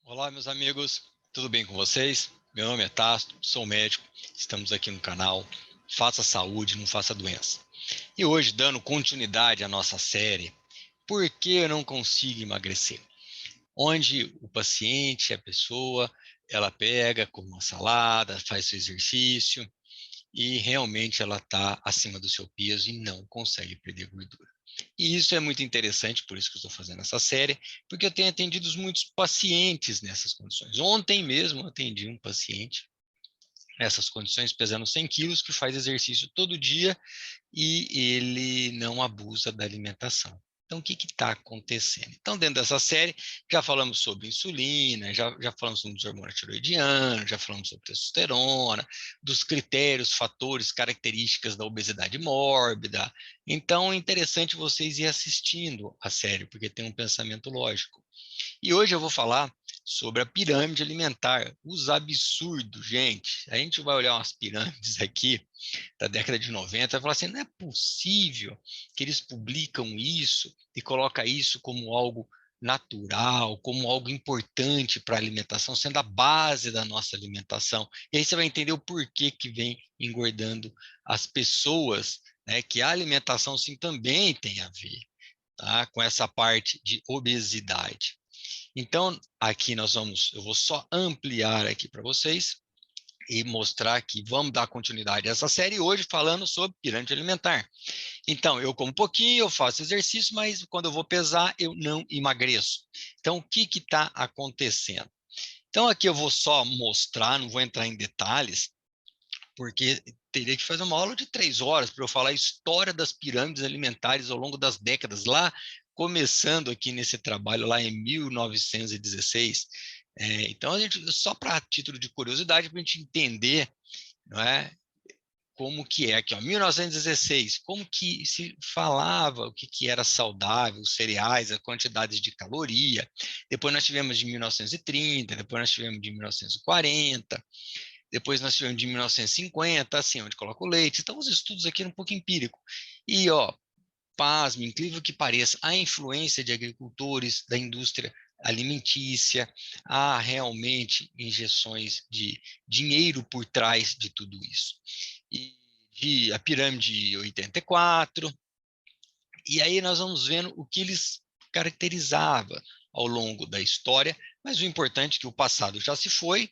Olá, meus amigos, tudo bem com vocês? Meu nome é Tasto, sou médico, estamos aqui no canal Faça Saúde, não Faça Doença. E hoje, dando continuidade à nossa série Por que eu não consigo emagrecer? Onde o paciente, a pessoa, ela pega, come uma salada, faz seu exercício e realmente ela está acima do seu peso e não consegue perder gordura. E isso é muito interessante, por isso que eu estou fazendo essa série, porque eu tenho atendido muitos pacientes nessas condições. Ontem mesmo eu atendi um paciente nessas condições, pesando 100 quilos, que faz exercício todo dia e ele não abusa da alimentação. Então, o que está acontecendo? Então, dentro dessa série, já falamos sobre insulina, já falamos sobre os hormônios tiroidianos, já falamos sobre testosterona, dos critérios, fatores, características da obesidade mórbida. Então, é interessante vocês ir assistindo a série, porque tem um pensamento lógico. E hoje eu vou falar sobre a pirâmide alimentar, os absurdos, gente. A gente vai olhar umas pirâmides aqui da década de 90 e falar assim, não é possível que eles publicam isso e colocam isso como algo natural, como algo importante para a alimentação, sendo a base da nossa alimentação. E aí você vai entender o porquê que vem engordando as pessoas, né? Que a alimentação sim também tem a ver, tá? Com essa parte de obesidade. Então, aqui eu vou só ampliar aqui para vocês e mostrar que vamos dar continuidade a essa série hoje falando sobre pirâmide alimentar. Então, eu como um pouquinho, eu faço exercício, mas quando eu vou pesar, eu não emagreço. Então, o que está acontecendo? Então, aqui eu vou só mostrar, não vou entrar em detalhes, porque teria que fazer uma aula de 3 horas para eu falar a história das pirâmides alimentares ao longo das décadas, lá começando aqui nesse trabalho lá em 1916. Então, a gente, só para título de curiosidade, para a gente entender, não é, como que é aqui, ó, 1916, como que se falava o que era saudável, os cereais, a quantidade de caloria. Depois nós tivemos de 1930, depois nós tivemos de 1940, depois nós tivemos de 1950, assim, onde coloca o leite. Então, os estudos aqui eram um pouco empírico. E, ó, pasme, incrível que pareça, a influência de agricultores, da indústria alimentícia, há realmente injeções de dinheiro por trás de tudo isso. E a pirâmide 84, e aí nós vamos vendo o que eles caracterizava ao longo da história, mas o importante é que o passado já se foi,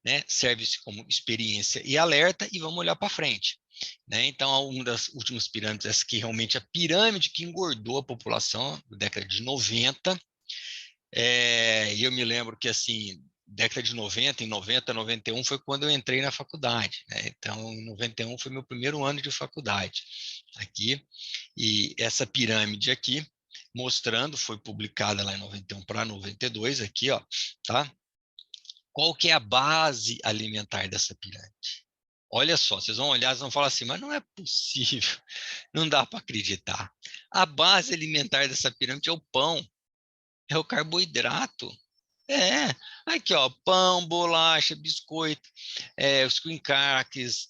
né? Serve-se como experiência e alerta, e vamos olhar para frente. Né? Então, uma das últimas pirâmides, essa aqui realmente é a pirâmide que engordou a população na década de 90. E eu me lembro que, assim, década de 90, em 90, 91, foi quando eu entrei na faculdade. Né? Então, em 91 foi meu primeiro ano de faculdade aqui. E essa pirâmide aqui, mostrando, foi publicada lá em 91 para 92, aqui, ó, tá? Qual que é a base alimentar dessa pirâmide? Olha só, vocês vão olhar e vão falar assim, mas não é possível, não dá para acreditar. A base alimentar dessa pirâmide é o pão, é o carboidrato. É, aqui ó, pão, bolacha, biscoito, os cream crackers,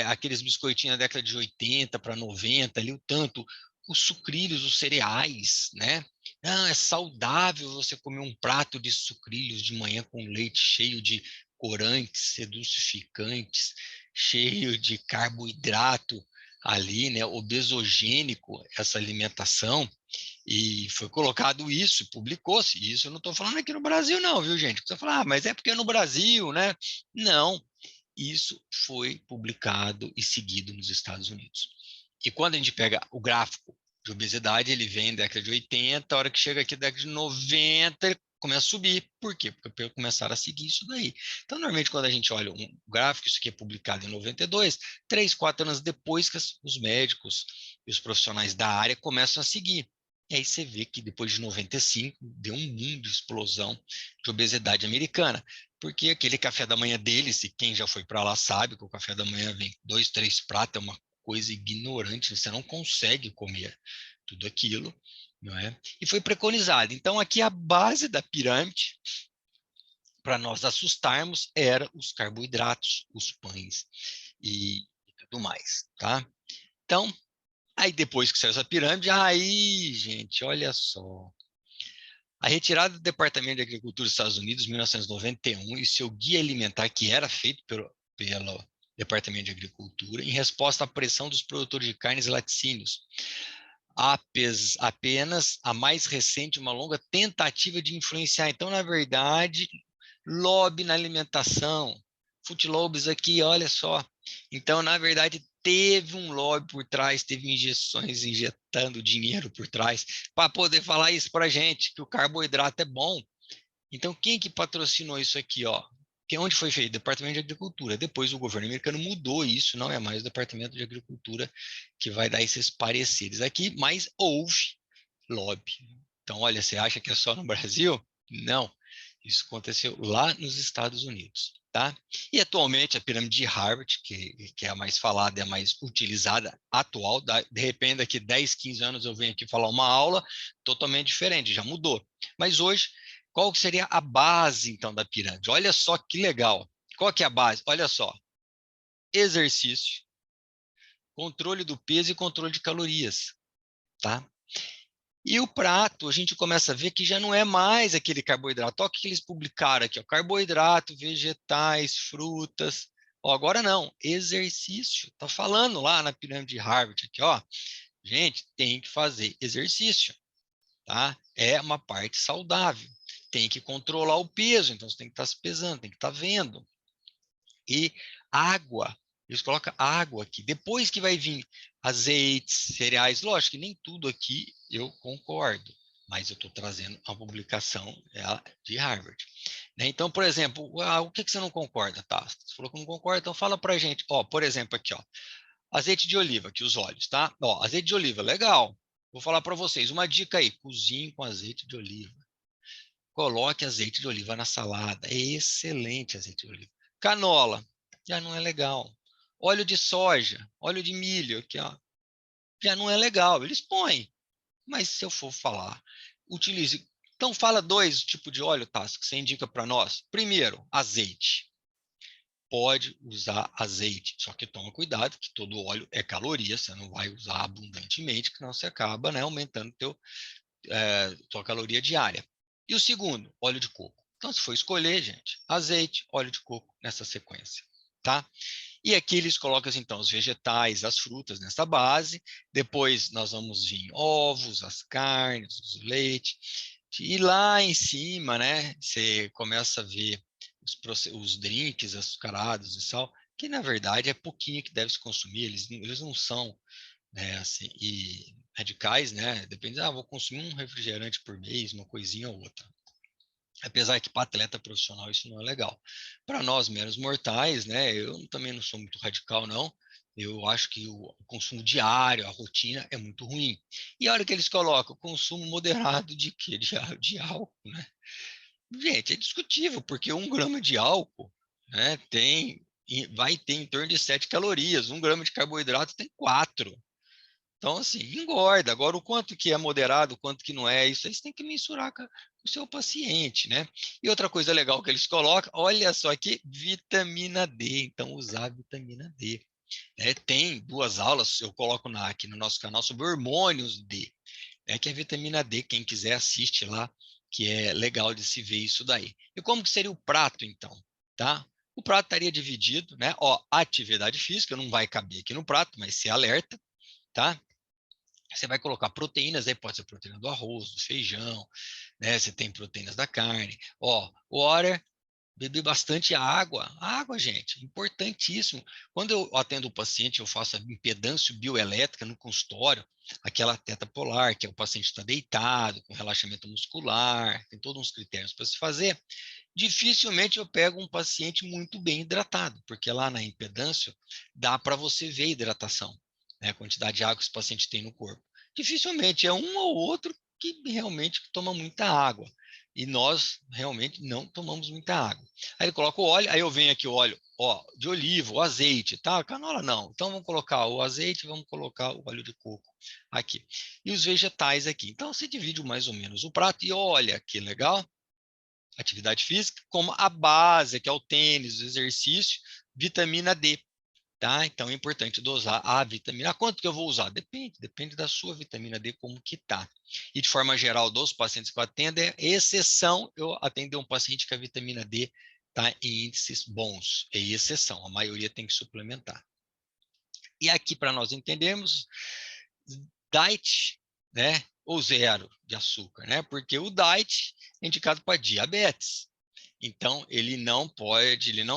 aqueles biscoitinhos da década de 80 para 90, ali o tanto, os sucrilhos, os cereais, né? Ah, é saudável você comer um prato de sucrilhos de manhã com leite cheio de corantes, edulcificantes, cheio de carboidrato ali, né? Obesogênico essa alimentação. E foi colocado isso, publicou-se. Isso eu não estou falando aqui no Brasil, não, viu, gente? Você fala, mas é porque é no Brasil, né? Não, isso foi publicado e seguido nos Estados Unidos. E quando a gente pega o gráfico de obesidade, ele vem da década de 80, a hora que chega aqui da década de 90, ele começa a subir. Por quê? Porque começaram a seguir isso daí. Então, normalmente, quando a gente olha um gráfico, isso aqui é publicado em 92, 3, 4 anos depois que os médicos e os profissionais da área começam a seguir. E aí você vê que depois de 95 deu um mundo de explosão de obesidade americana, porque aquele café da manhã deles, e quem já foi para lá sabe que o café da manhã vem 2, 3 pratos, é uma coisa ignorante, você não consegue comer tudo aquilo, não é? E foi preconizado. Então aqui a base da pirâmide, para nós assustarmos, era os carboidratos, os pães e tudo mais, tá? Então, aí depois que saiu essa pirâmide, aí, gente, olha só. A retirada do Departamento de Agricultura dos Estados Unidos, em 1991, e seu guia alimentar, que era feito pelo Departamento de Agricultura, em resposta à pressão dos produtores de carnes e laticínios. Apenas a mais recente, uma longa tentativa de influenciar. Então, na verdade, lobby na alimentação, food lobbies aqui, olha só. Então, na verdade, teve um lobby por trás, teve injeções injetando dinheiro por trás para poder falar isso para a gente, que o carboidrato é bom. Então, quem que patrocinou isso aqui, ó? Onde foi feito? Departamento de Agricultura. Depois o governo americano mudou isso, não é mais o Departamento de Agricultura que vai dar esses pareceres aqui, mas houve lobby. Então, olha, você acha que é só no Brasil? Não. Isso aconteceu lá nos Estados Unidos, tá? E atualmente a pirâmide de Harvard, que é a mais falada, é a mais utilizada atual, de repente daqui 10, 15 anos eu venho aqui falar uma aula totalmente diferente, já mudou. Mas hoje, qual seria a base, então, da pirâmide? Olha só que legal. Qual que é a base? Olha só. Exercício, controle do peso e controle de calorias, tá? E o prato, a gente começa a ver que já não é mais aquele carboidrato. Olha o que eles publicaram aqui, ó, carboidrato, vegetais, frutas. Ó, agora não, exercício. Está falando lá na pirâmide de Harvard, aqui, ó. Gente, tem que fazer exercício, tá? É uma parte saudável. Tem que controlar o peso, então você tem que estar se pesando, tem que estar vendo. E água. Eles colocam água aqui. Depois que vai vir azeites, cereais. Lógico que nem tudo aqui eu concordo, mas eu estou trazendo a publicação de Harvard. Então, por exemplo, o que você não concorda, tá? Você falou que não concorda, então fala para a gente. Ó, por exemplo, aqui, ó, azeite de oliva, aqui os óleos, tá? Ó, azeite de oliva, legal. Vou falar para vocês uma dica aí: cozinhe com azeite de oliva. Coloque azeite de oliva na salada. É excelente azeite de oliva. Canola, já não é legal. Óleo de soja, óleo de milho, aqui, ó, já não é legal. Eles põem, mas se eu for falar, utilize. Então, fala dois tipos de óleo, Tassi, que você indica para nós. Primeiro, azeite. Pode usar azeite, só que toma cuidado que todo óleo é caloria, você não vai usar abundantemente, que não você acaba, né, aumentando tua caloria diária. E o segundo, óleo de coco. Então, se for escolher, gente, azeite, óleo de coco nessa sequência, tá? E aqui eles colocam, assim, então, os vegetais, as frutas nessa base. Depois nós vamos vir ovos, as carnes, os leite. E lá em cima, né, você começa a ver os drinks açucarados e sal, que na verdade é pouquinho que deve se consumir. Eles não são, né, assim, e radicais, né? Depende, vou consumir um refrigerante por mês, uma coisinha ou outra. Apesar que para atleta profissional isso não é legal. Para nós meros mortais, né? Eu também não sou muito radical, não. Eu acho que o consumo diário, a rotina é muito ruim. E a hora que eles colocam consumo moderado de quê? De álcool, né? Gente, é discutível, porque 1 grama de álcool, né, vai ter em torno de 7 calorias. 1 grama de carboidrato tem 4. Então, assim, engorda. Agora, o quanto que é moderado, o quanto que não é, isso aí você tem que mensurar com o seu paciente, né? E outra coisa legal que eles colocam, olha só aqui, vitamina D. Então, usar vitamina D. Tem 2 aulas, eu coloco aqui no nosso canal, sobre hormônios D. Que é a vitamina D, quem quiser assiste lá, que é legal de se ver isso daí. E como que seria o prato, então? Tá? O prato estaria dividido, né? Ó, atividade física não vai caber aqui no prato, mas se alerta, tá? Você vai colocar proteínas, aí pode ser proteína do arroz, do feijão, né? Você tem proteínas da carne. Ó, water, beber bastante água. Água, gente, importantíssimo. Quando eu atendo o paciente, eu faço a impedância bioelétrica no consultório, aquela teta polar, que é o paciente está deitado, com relaxamento muscular, tem todos uns critérios para se fazer. Dificilmente eu pego um paciente muito bem hidratado, porque lá na impedância dá para você ver a hidratação, né, a quantidade de água que esse paciente tem no corpo. Dificilmente é um ou outro que realmente toma muita água. E nós realmente não tomamos muita água. Aí ele coloca o óleo, aí eu venho aqui o óleo, ó, de oliva, o azeite, tá? Canola não. Então vamos colocar o azeite, vamos colocar o óleo de coco aqui. E os vegetais aqui. Então você divide mais ou menos o prato e olha que legal. Atividade física, como a base, que é o tênis, o exercício, vitamina D. tá? Então é importante dosar a vitamina. Quanto que eu vou usar? Depende da sua vitamina D como que tá. E de forma geral, dos pacientes que eu atendo, é exceção eu atender um paciente que a vitamina D está em índices bons. É exceção, a maioria tem que suplementar. E aqui, para nós entendermos, diet, né, ou zero de açúcar, né? Porque o diet é indicado para diabetes. Então, ele não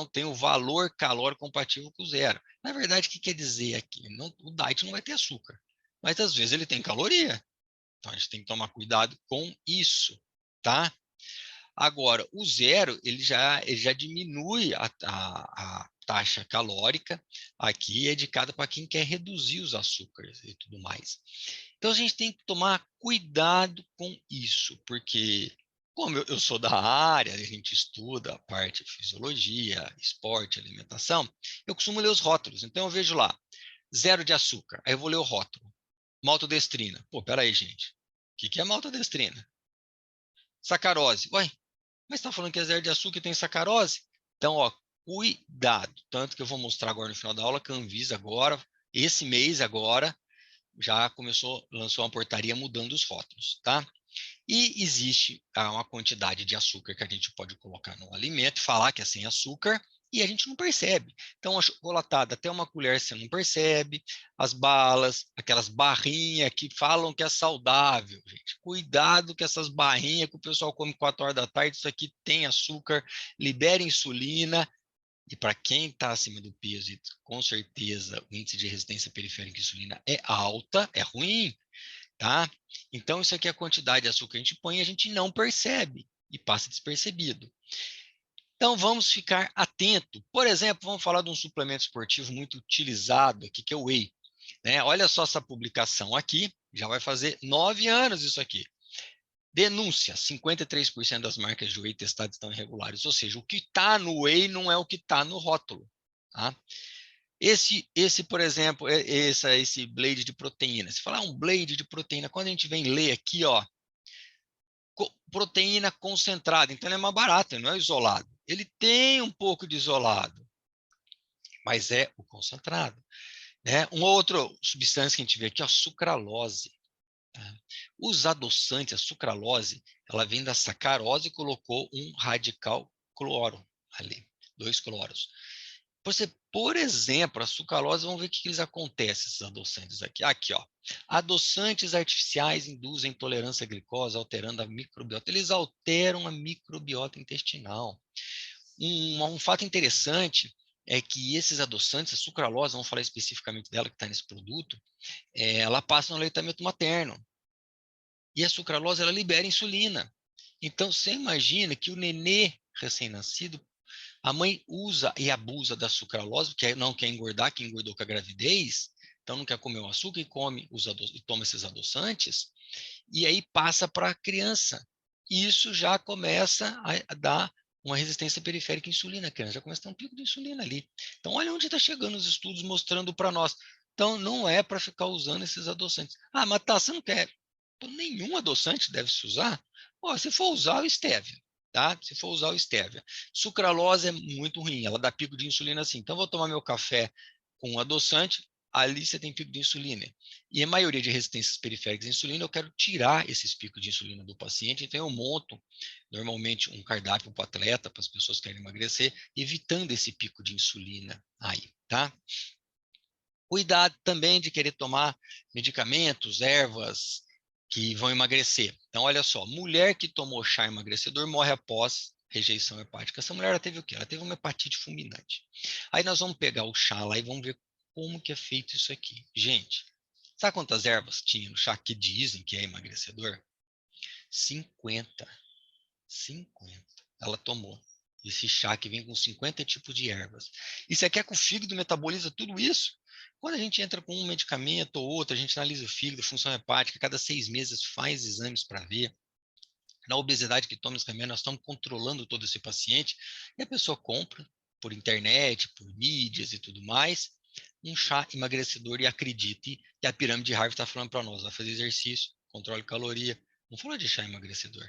tem o valor calórico compatível com o zero. Na verdade, o que quer dizer aqui? O diet não vai ter açúcar, mas às vezes ele tem caloria. Então, a gente tem que tomar cuidado com isso, tá? Agora, o zero, ele já diminui a taxa calórica. Aqui é indicado para quem quer reduzir os açúcares e tudo mais. Então, a gente tem que tomar cuidado com isso, porque, como eu sou da área, a gente estuda a parte de fisiologia, esporte, alimentação, eu costumo ler os rótulos. Então, eu vejo lá, zero de açúcar. Aí eu vou ler o rótulo. Maltodestrina. Pô, peraí, gente. O que é maltodestrina? Sacarose. Ué, mas está falando que é zero de açúcar e tem sacarose? Então, ó, cuidado. Tanto que eu vou mostrar agora no final da aula que a Anvisa agora, esse mês agora, já lançou uma portaria mudando os rótulos, tá? E existe uma quantidade de açúcar que a gente pode colocar no alimento, falar que é sem açúcar, e a gente não percebe. Então, a chocolatada, até uma colher você não percebe, as balas, aquelas barrinhas que falam que é saudável, gente. Cuidado com essas barrinhas que o pessoal come 4 horas da tarde, isso aqui tem açúcar, libera insulina, e para quem está acima do peso, com certeza o índice de resistência periférica à insulina é alta, é ruim, tá? Então, isso aqui é a quantidade de açúcar que a gente põe e a gente não percebe e passa despercebido. Então, vamos ficar atento. Por exemplo, vamos falar de um suplemento esportivo muito utilizado aqui, que é o Whey. Né? Olha só essa publicação aqui, já vai fazer 9 anos isso aqui. Denúncia: 53% das marcas de Whey testadas estão irregulares. Ou seja, o que está no Whey não é o que está no rótulo. Tá? Por exemplo, esse blade de proteína. Se falar um blade de proteína, quando a gente vem ler aqui, ó, proteína concentrada, então ele é mais barato, ele não é isolado. Ele tem um pouco de isolado, mas é o concentrado. Né? Uma outra substância que a gente vê aqui, a sucralose. Tá? Os adoçantes, a sucralose, ela vem da sacarose e colocou um radical cloro ali, 2 cloros. Por exemplo, a sucralose, vamos ver o que eles acontecem, esses adoçantes aqui. Aqui, ó. Adoçantes artificiais induzem intolerância à glicose, alterando a microbiota. Eles alteram a microbiota intestinal. Um fato interessante é que esses adoçantes, a sucralose, vamos falar especificamente dela que está nesse produto, ela passa no aleitamento materno. E a sucralose, ela libera insulina. Então, você imagina que o nenê recém-nascido, a mãe usa e abusa da sucralose, porque não quer engordar, que engordou com a gravidez, então não quer comer o açúcar e e toma esses adoçantes, e aí passa para a criança. E isso já começa a dar uma resistência periférica à insulina. A criança já começa a ter um pico de insulina ali. Então, olha onde está chegando os estudos mostrando para nós. Então, não é para ficar usando esses adoçantes. Ah, mas tá, você não quer? Nenhum adoçante deve se usar. Se for usar o estévia, tá? Se for usar o estévia. Sucralose é muito ruim, ela dá pico de insulina assim. Então, vou tomar meu café com adoçante, ali você tem pico de insulina. E a maioria de resistências periféricas à insulina, eu quero tirar esses picos de insulina do paciente, então eu monto normalmente um cardápio para o atleta, para as pessoas que querem emagrecer, evitando esse pico de insulina aí, tá? Cuidado também de querer tomar medicamentos, ervas que vão emagrecer. Então, olha só, mulher que tomou chá emagrecedor morre após rejeição hepática. Essa mulher ela teve o quê? Ela teve uma hepatite fulminante. Aí nós vamos pegar o chá lá e vamos ver como que é feito isso aqui. Gente, sabe quantas ervas tinha no chá que dizem que é emagrecedor? 50. 50. Ela tomou. Esse chá que vem com 50 tipos de ervas. E você quer que o fígado metaboliza tudo isso? Quando a gente entra com um medicamento ou outro, a gente analisa o fígado, função hepática, cada 6 meses faz exames para ver. Na obesidade que toma esse remédio, nós estamos controlando todo esse paciente, e a pessoa compra por internet, por mídias e tudo mais, um chá emagrecedor e acredite, e a pirâmide de Harvard está falando para nós, vai fazer exercício, controle caloria, não falou de chá emagrecedor.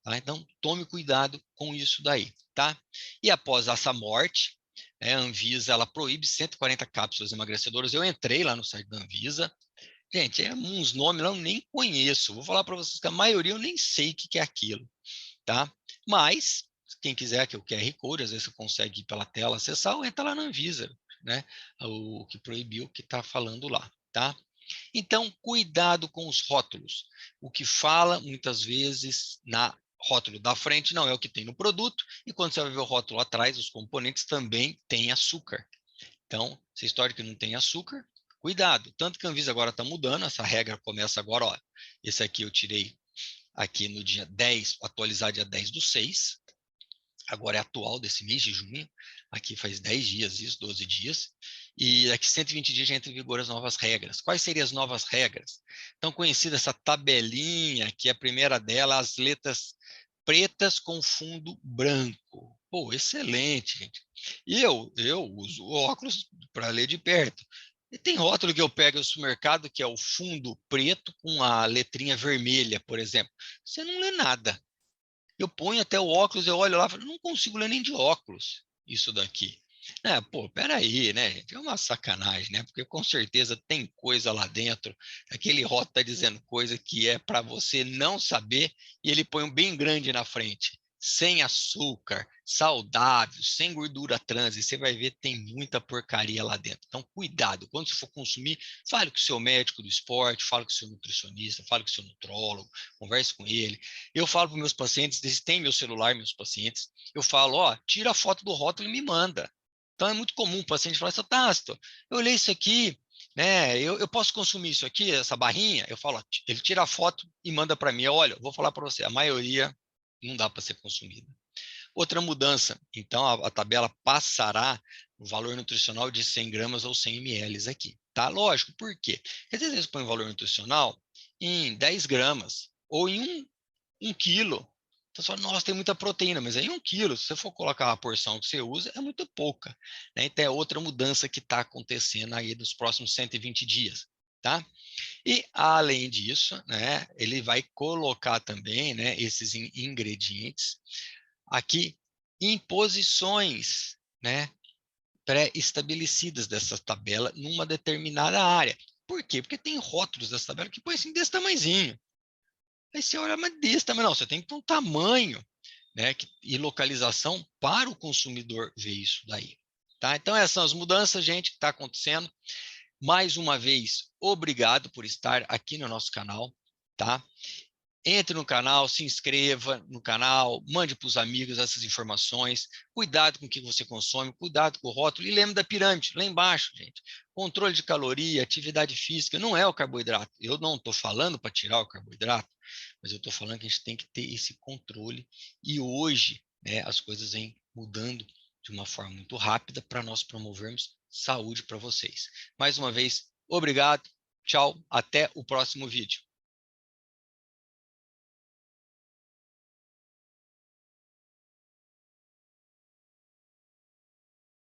Tá? Então, tome cuidado com isso daí, tá? E após essa morte, A Anvisa, ela proíbe 140 cápsulas emagrecedoras. Eu entrei lá no site da Anvisa. Gente, uns nomes lá eu nem conheço. Vou falar para vocês que a maioria eu nem sei o que é aquilo, tá? Mas, quem quiser que o QR Code, às vezes você consegue ir pela tela acessar, ou entra lá na Anvisa, né? O que proibiu, que está falando lá, tá? Então, cuidado com os rótulos. O que fala, muitas vezes, na rótulo da frente não é o que tem no produto, e quando você vai ver o rótulo atrás, os componentes também têm açúcar. Então, se a história que não tem açúcar, cuidado. Tanto que a Anvisa agora está mudando, essa regra começa agora, ó. Esse aqui eu tirei aqui no dia 10, atualizar dia 10/6, agora é atual desse mês de junho, aqui faz 10 dias isso, 12 dias, e daqui 120 dias já entra em vigor as novas regras. Quais seriam as novas regras? Então, conhecida essa tabelinha, que a primeira dela, as letras pretas com fundo branco. Pô, excelente, gente. E eu uso óculos para ler de perto. E tem rótulo que eu pego no supermercado, que é o fundo preto com a letrinha vermelha, por exemplo. Você não lê nada. Eu ponho até o óculos, eu olho lá e falo, não consigo ler nem de óculos isso daqui. Pô, peraí, né, gente? É uma sacanagem, né? Porque com certeza tem coisa lá dentro. Aquele rótulo está dizendo coisa que é para você não saber e ele põe um bem grande na frente. Sem açúcar, saudável, sem gordura trans, e você vai ver tem muita porcaria lá dentro. Então, cuidado. Quando você for consumir, fale com o seu médico do esporte, fale com o seu nutricionista, fale com o seu nutrólogo, converse com ele. Eu falo para meus pacientes, eles têm meu celular, meus pacientes, eu falo, ó, tira a foto do rótulo e me manda. Então é muito comum o paciente falar, seu Tássito, eu olhei isso aqui, né? Eu posso consumir isso aqui, essa barrinha? Eu falo, ó, ele tira a foto e manda para mim. Olha, vou falar para você, a maioria não dá para ser consumida. Outra mudança, então a tabela passará o valor nutricional de 100 gramas ou 100 ml aqui, tá? Lógico, por quê? Porque às vezes põe o valor nutricional em 10 gramas ou em 1 quilo. Então, você fala, nossa, tem muita proteína, mas aí 1 quilo, se você for colocar a porção que você usa, é muito pouca, né? Então, é outra mudança que está acontecendo aí nos próximos 120 dias, tá? E, além disso, né, ele vai colocar também, né, esses ingredientes aqui em posições, né, pré-estabelecidas dessa tabela numa determinada área. Por quê? Porque tem rótulos dessa tabela que põe assim desse tamanhozinho. Aí você olha, mas desse tamanho, não, você tem que ter um tamanho, né, e localização para o consumidor ver isso daí. Tá? Então, essas são as mudanças, gente, que está acontecendo. Mais uma vez, obrigado por estar aqui no nosso canal. Tá? Entre no canal, se inscreva no canal, mande para os amigos essas informações. Cuidado com o que você consome, cuidado com o rótulo. E lembre da pirâmide, lá embaixo, gente. Controle de caloria, atividade física, não é o carboidrato. Eu não estou falando para tirar o carboidrato, mas eu estou falando que a gente tem que ter esse controle. E hoje, né, as coisas vêm mudando de uma forma muito rápida para nós promovermos saúde para vocês. Mais uma vez, obrigado, tchau, até o próximo vídeo.